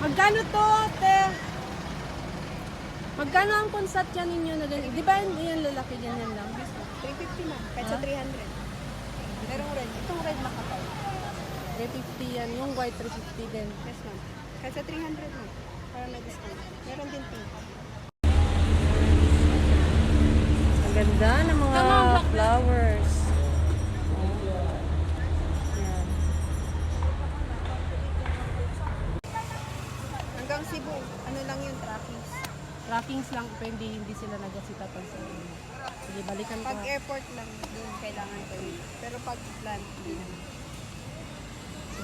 Magkano to, te? Magkano ang konsat yan ninyo na ganyan? Di ba yan lalaki ganyan lang? 350 ma'am, kahit sa 300. Merong red. Itong red makapal. 350 yan. Yung white 350 din. Yes ma'am. Kahit sa 300 ma'am. Para may discount. Meron din pink. Ang ganda ng mga flowers. Yan. Hanggang Cebu, ano lang yun, trappings. Trappings lang, pero hindi sila nagasita pag sa inyo. Sige, balikan ko. Pag airport lang, doon kailangan ko yun. Pero pag land, hindi naman.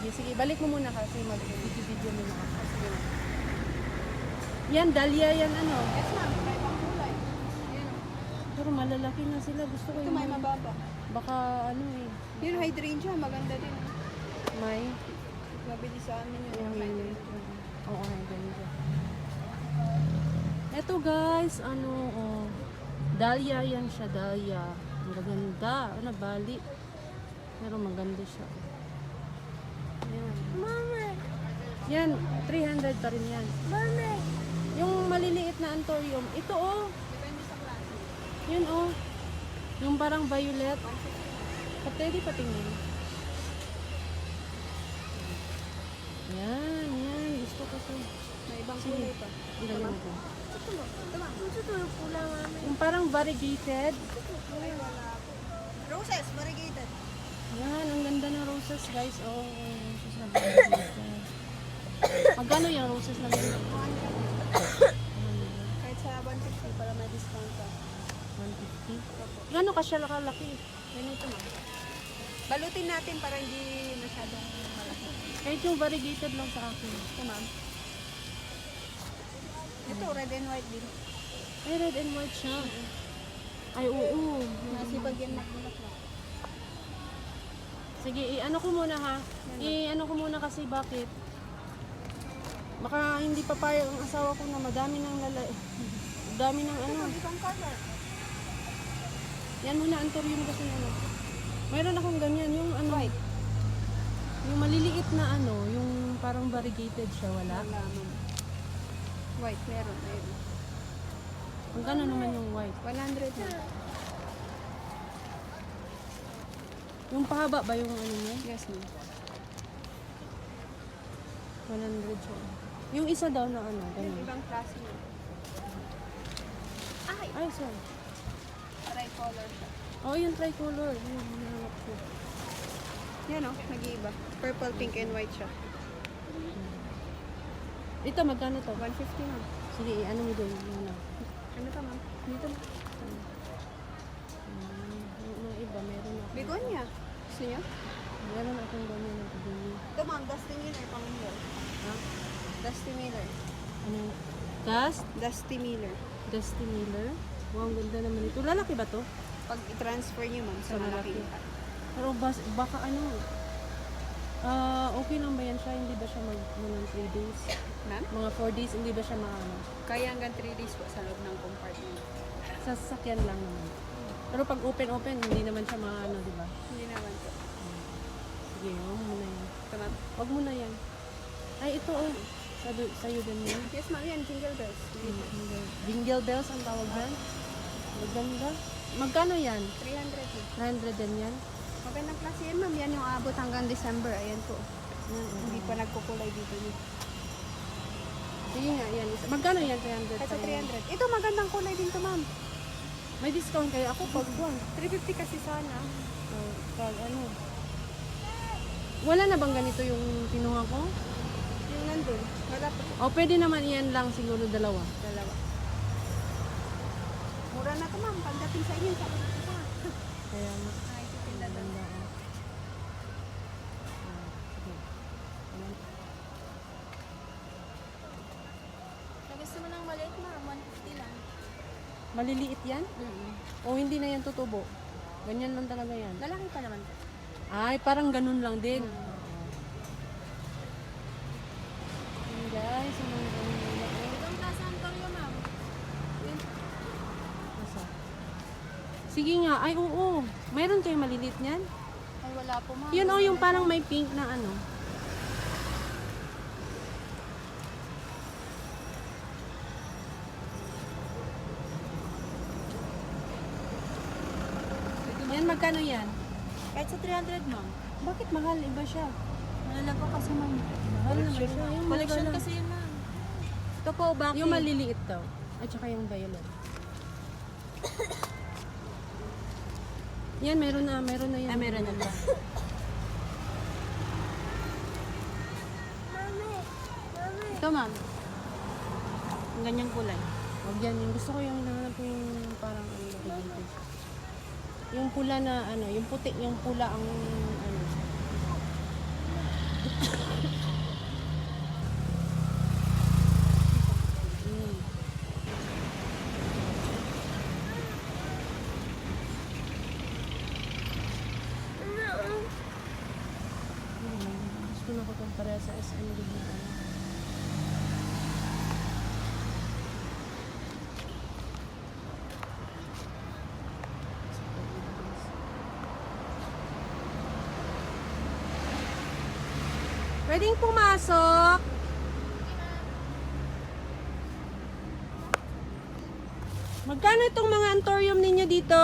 Sige, balik mo muna kasi mag-video mo na ako. Sige. Yan, dahlia yan ano. Yes ma'am, may pang kulay. Ayan o. Pero malalaki na sila. Gusto ko Ito yung may mababa. baka ano eh. Yung hydrangea, maganda din. May. Mabili sa amin yun. Yung Yung hydrangea. Oo, hydrangea. Eto guys, ano, oh. Dahlia yan siya, dahlia. Ang gaganda. Ano, bali. Pero maganda siya. Yan. Mama, Yan, 300 pa rin yan. mama. Yung maliliit na anthurium, ito oh. Depende sa klase. Yun oh. Yung parang violet. Pwede patingin. Yan. Gusto ko to. May ibang Sige. kulay pa. Ilagay mo ko. Ito mo. Ito tulog pula, mama. Yung parang variegated. Ay, wala po. Roses, variegated. Yan, ang ganda ng roses guys. Oh, roses na variegated. Magkano yung roses na ganito? Kahit sa 150 para may discount ka. 150. Gano'n ka siya kalaki? Ganito ma'am. Balutin natin para hindi masyadong malaki. Kahit yung variegated lang sa akin. Ito ma'am. Ito, red and white din. Ay, red and white siya. Ay, oo. Nasibag yan makulak-lak. Sige, i-ano ko muna ha. I-ano ko muna kasi bakit? Baka hindi papayag ang asawa ko na madami ng dami ng ano. Ibang color. Yan muna, anthurium kasi ano. Mayroon akong ganyan, yung ano. White. Yung maliliit na ano, yung parang variegated siya, wala. Wala ma'am. White, meron. Ayun. Magkano naman yung white? 100 na. Yung pahaba ba yung ano niya? Yes ma'am. 100 siya. Yung isa daw na ano, Yung ganun. ibang klase yun. Ay! Ay, sorry. Tricolor siya. Oh, yung tricolor. Yung hinahanap ko. Yan o, nag-iiba. Purple, pink, and white siya. Ito, magkano to? 150 ma'am. Sige, ano mo doon muna. Ano ka ma'am? Dito ma'am. Yung mga iba, meron ako. Begonia. Gusto niyo? Meron akong ganyan na kabili. Ito ma'am, Dusty Miller. Panginoon. Ha? Dusty Miller. Ano? Dust? Dusty Miller. Dusty Miller? Wow, ang ganda naman ito. Lalaki ba to? Pag i-transfer niyo ma'am sa Sa malaki. lalaki. Pero baka ano, okay lang ba yan siya? Hindi ba siya ng 3 days? Ma'am? Mga 4 days, hindi ba siya maano? Kaya hanggang 3 days po sa loob ng compartment. Sa sasakyan lang naman. Pero pag open, hindi naman siya maano, di ba? Hindi naman po. Sige, huwag mo na yan. Ito ma'am. Huwag mo na yan. Ay, ito oh. Sa'yo din yan. Yes ma'am, yan. Jingle bells. Jingle bells ang tawag yan. Maganda. Magkano yan? 300 na. 100 din yan? Magandang klase yan ma'am. Yan yung abot hanggang December. Ayan po. Yan, Hindi pa nagkukulay dito. Sige nga, yan. Magkano yan? 300 Kahit sa pa yan? 300. Ito magandang kulay din to ma'am. May discount kayo. Ako pag buwan. 350 kasi sana. Pag ano. Wala na bang ganito yung kinuha ko? Yung nandun. Wala pa. O pwede naman yan lang siguro dalawa. Dalawa. Mura na to ma'am. Pagdating sa inyo, sabi ko pa. Kaya Ay, titinda doon. maganda. Gusto mo ng maliit, ma'am? 150 lang. Maliliit yan? O hindi na yan tutubo? Ganyan lang talaga yan. Lalaki pa naman. Ay, parang ganun lang din. Yan guys, ang mga ganun nila. Itong Plaza Antonio, ma'am. Asa? Sige nga, ay oo. Mayroon kayo maliliit niyan? Ay, wala po, ma'am. Yun o, yung parang may pink na ano. magkano yan? Kahit sa 300, ma'am. Bakit mahal? Iba siya. Malala po kasi, ma'am. Mahal naman siya. Yung Collection maganda. kasi yun, ma'am. Ito po, bakit? Yung maliliit daw. At saka yung violet. Yan, meron na yan. Ah, meron na ba? Ito, ma'am. Ang ganyang kulay. Huwag yan. Yung gusto ko yung hinahanap ko yung parang ano dito. Yung pula na ano, yung puti, yung pula ang ano. Mm. Gusto na ko itong pareha sa SM din na ano. Pwedeng pumasok. Magkano itong mga antorium ninyo dito?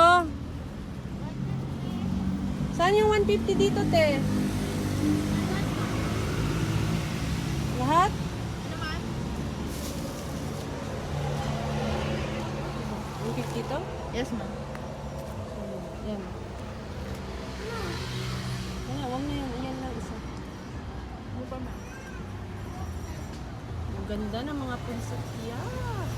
Saan yung 150 dito, te? Lahat? 150 to? Yes, ma'am. Yan. Wala, wag na yun. Ayan lang isa. Ano pa, ma'am? Ang ganda ng mga punsot. Yeah.